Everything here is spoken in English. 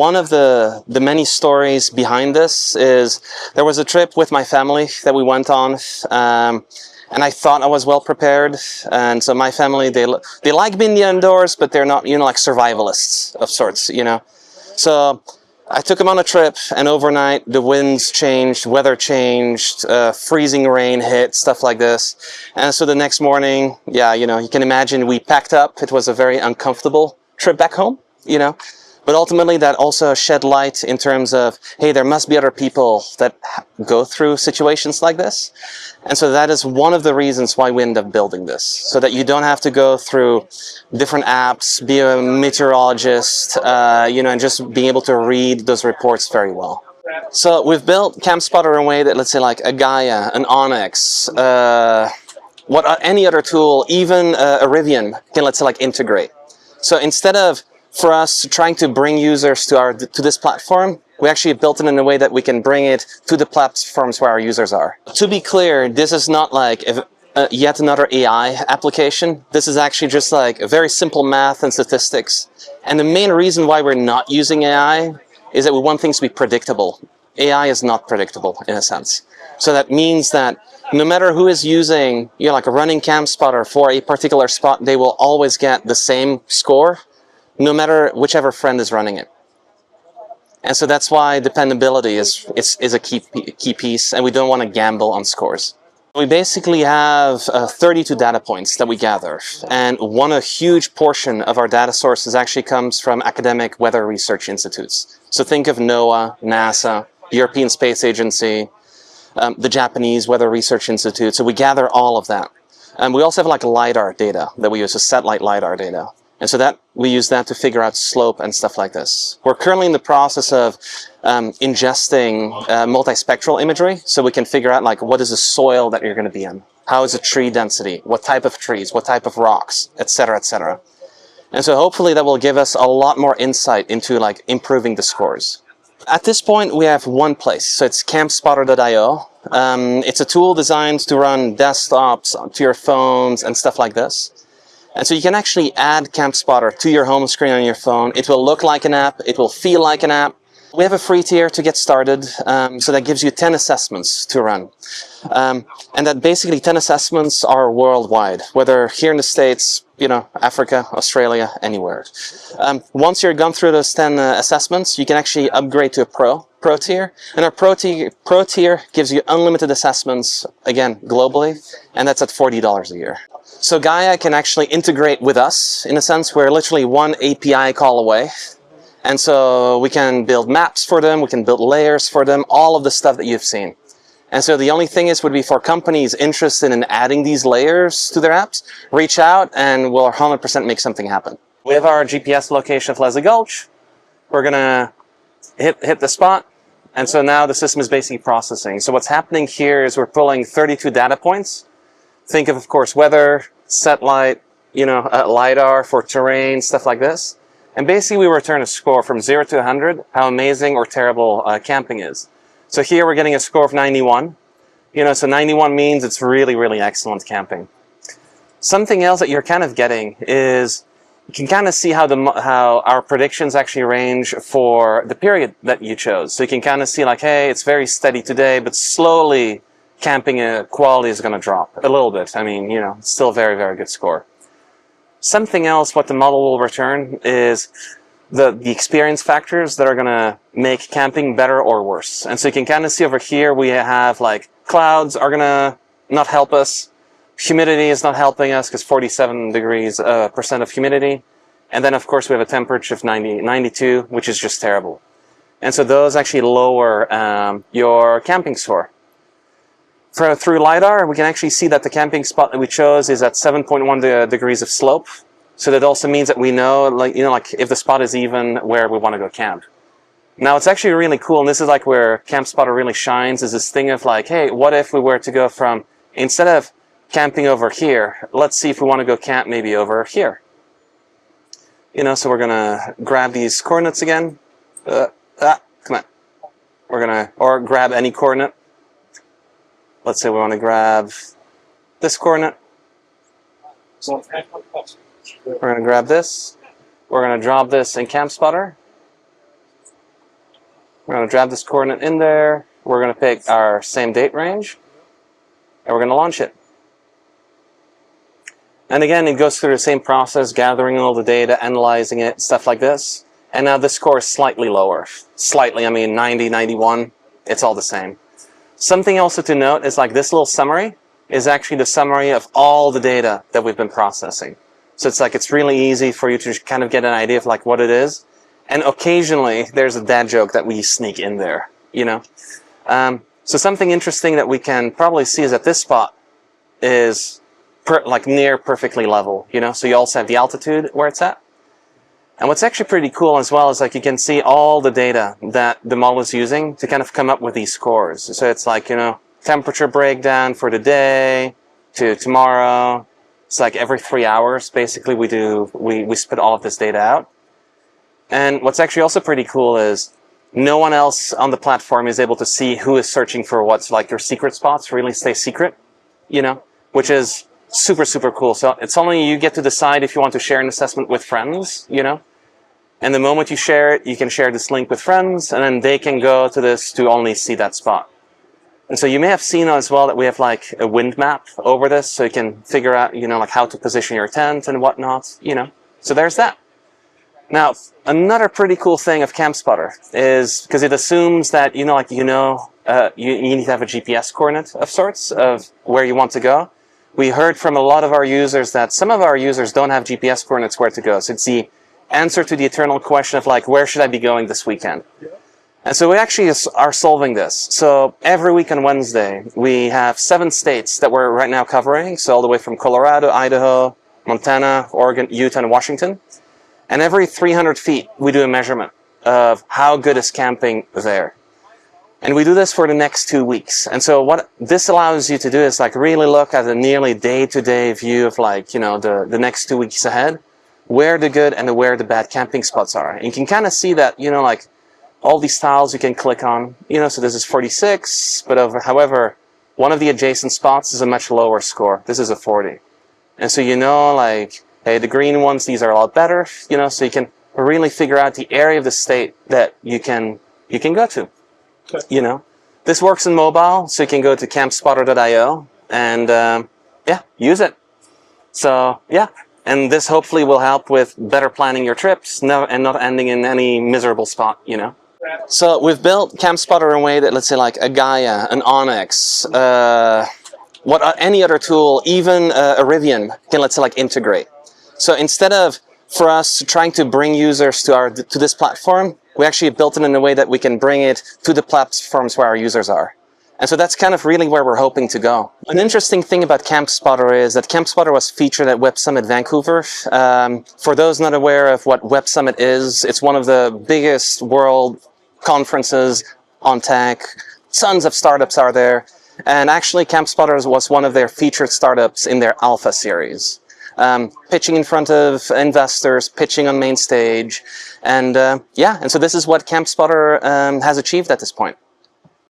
one of the many stories behind this is there was a trip with my family that we went on, and I thought I was well prepared. And so my family, they like being indoors, but they're not, you know, like survivalists of sorts, you know. So I took them on a trip, and overnight the winds changed, weather changed, freezing rain hit, stuff like this. And so the next morning, yeah, you know, you can imagine we packed up. It was a very uncomfortable trip back home, you know. But ultimately that also shed light in terms of, hey, there must be other people that go through situations like this. And so that is one of the reasons why we end up building this, so that you don't have to go through different apps, be a meteorologist, you know, and just being able to read those reports very well. So we've built Camp Spotter in a way that, let's say, like a Gaia, an Onyx, any other tool, even a Rivian can, let's say, like integrate. So instead of for us trying to bring users to this platform, we actually built it in a way that we can bring it to the platforms where our users are. To be clear, this is not like yet another AI application. This is actually just like a very simple math and statistics. And the main reason why we're not using AI is that we want things to be predictable. AI is not predictable in a sense. So that means that no matter who is using, you know, like a running Camp Spotter for a particular spot, they will always get the same score, no matter whichever friend is running it. And so that's why dependability is a key piece, and we don't want to gamble on scores. We basically have 32 data points that we gather, and a huge portion of our data sources actually comes from academic weather research institutes. So think of NOAA, NASA, European Space Agency, the Japanese Weather Research Institute. So we gather all of that. We also have like LiDAR data that we use, satellite LiDAR data. And so we use that to figure out slope and stuff like this. We're currently in the process of ingesting multispectral imagery, so we can figure out like what is the soil that you're going to be in, how is the tree density, what type of trees, what type of rocks, etc., etc. And so hopefully that will give us a lot more insight into like improving the scores. At this point, we have one place, so it's campspotter.io. It's a tool designed to run desktops, to your phones, and stuff like this. And so you can actually add Camp Spotter to your home screen on your phone. It will look like an app. It will feel like an app. We have a free tier to get started, so that gives you 10 assessments to run. And that basically 10 assessments are worldwide, whether here in the States, you know, Africa, Australia, anywhere. Once you're gone through those 10 assessments, you can actually upgrade to a Pro tier. And our Pro tier gives you unlimited assessments, again, globally, and that's at $40 a year. So Gaia can actually integrate with us. In a sense, we're literally one API call away. And so we can build maps for them, we can build layers for them, all of the stuff that you've seen. And so the only thing would be for companies interested in adding these layers to their apps, reach out and we'll 100% make something happen. We have our GPS location of Leslie Gulch. We're gonna hit the spot. And so now the system is basically processing. So what's happening here is we're pulling 32 data points. Think of course, weather, satellite, you know, LiDAR for terrain, stuff like this. And basically we return a score from 0 to 100, how amazing or terrible camping is. So here we're getting a score of 91. You know, so 91 means it's really, really excellent camping. Something else that you're kind of getting is you can kind of see how our predictions actually range for the period that you chose. So you can kind of see like, hey, it's very steady today, but slowly camping quality is going to drop a little bit. I mean, you know, it's still a very, very good score. Something else what the model will return is the experience factors that are going to make camping better or worse. And so you can kind of see over here we have like clouds are going to not help us. Humidity is not helping us because 47% of humidity. And then of course we have a temperature of 92, which is just terrible. And so those actually lower your camping score. Through LiDAR, we can actually see that the camping spot that we chose is at 7.1 degrees of slope. So that also means that we know, like, you know, like if the spot is even where we want to go camp. Now it's actually really cool, and this is like where Camp Spotter really shines, is this thing of like, hey, what if we were to go from, instead of camping over here, let's see if we want to go camp maybe over here. You know, so we're gonna grab these coordinates again. Come on. We're gonna, or grab any coordinate. Let's say we want to grab this coordinate. We're going to grab this. We're going to drop this in Camp Spotter. We're going to drop this coordinate in there. We're going to pick our same date range, and we're going to launch it. And again, it goes through the same process, gathering all the data, analyzing it, stuff like this. And now the score is slightly lower. Slightly, I mean 90, 91, it's all the same. Something also to note is like this little summary is actually the summary of all the data that we've been processing. So it's like, it's really easy for you to kind of get an idea of like what it is. And occasionally there's a dad joke that we sneak in there, you know. So something interesting that we can probably see is that this spot is like near perfectly level, you know. So you also have the altitude where it's at. And what's actually pretty cool as well is like you can see all the data that the model is using to kind of come up with these scores. So it's like, you know, temperature breakdown for the day to tomorrow. It's like every 3 hours, basically, we spit all of this data out. And what's actually also pretty cool is no one else on the platform is able to see who is searching for what's like your secret spots, really stay secret, you know, which is super, super cool. So it's only you get to decide if you want to share an assessment with friends, you know. And the moment you share it, you can share this link with friends, and then they can go to this to only see that spot. And so you may have seen as well that we have like a wind map over this, so you can figure out, you know, like how to position your tent and whatnot, you know. So there's that. Now, another pretty cool thing of CampSpotter is, because it assumes that, you know, like, you need to have a GPS coordinate of sorts of where you want to go. We heard from a lot of our users that some of our users don't have GPS coordinates where to go. So it's the answer to the eternal question of like, where should I be going this weekend? And so we actually are solving this. So every week on Wednesday, we have 7 states that we're right now covering. So all the way from Colorado, Idaho, Montana, Oregon, Utah, and Washington. And every 300 feet, we do a measurement of how good is camping there. And we do this for the next 2 weeks. And so what this allows you to do is like really look at a nearly day-to-day view of like, you know, the next 2 weeks ahead, where the good and where the bad camping spots are. And you can kind of see that, you know, like all these tiles you can click on, you know, so this is 46, but however, one of the adjacent spots is a much lower score. This is a 40. And so, you know, like, hey, the green ones, these are a lot better, you know, so you can really figure out the area of the state that you can go to, okay. You know. This works in mobile, so you can go to campspotter.io and, yeah, use it. So, yeah. And this hopefully will help with better planning your trips and not ending in any miserable spot, you know. So we've built CampSpotter in a way that, let's say, like a Gaia, an Onyx, any other tool, even a Rivian can, let's say, like integrate. So instead of for us trying to bring users to this platform, we actually built it in a way that we can bring it to the platforms where our users are. And so that's kind of really where we're hoping to go. An interesting thing about CampSpotter is that CampSpotter was featured at Web Summit Vancouver. For those not aware of what Web Summit is, it's one of the biggest world conferences on tech. Tons of startups are there. And actually CampSpotter was one of their featured startups in their alpha series. Pitching in front of investors, pitching on main stage. And yeah, and so this is what CampSpotter has achieved at this point.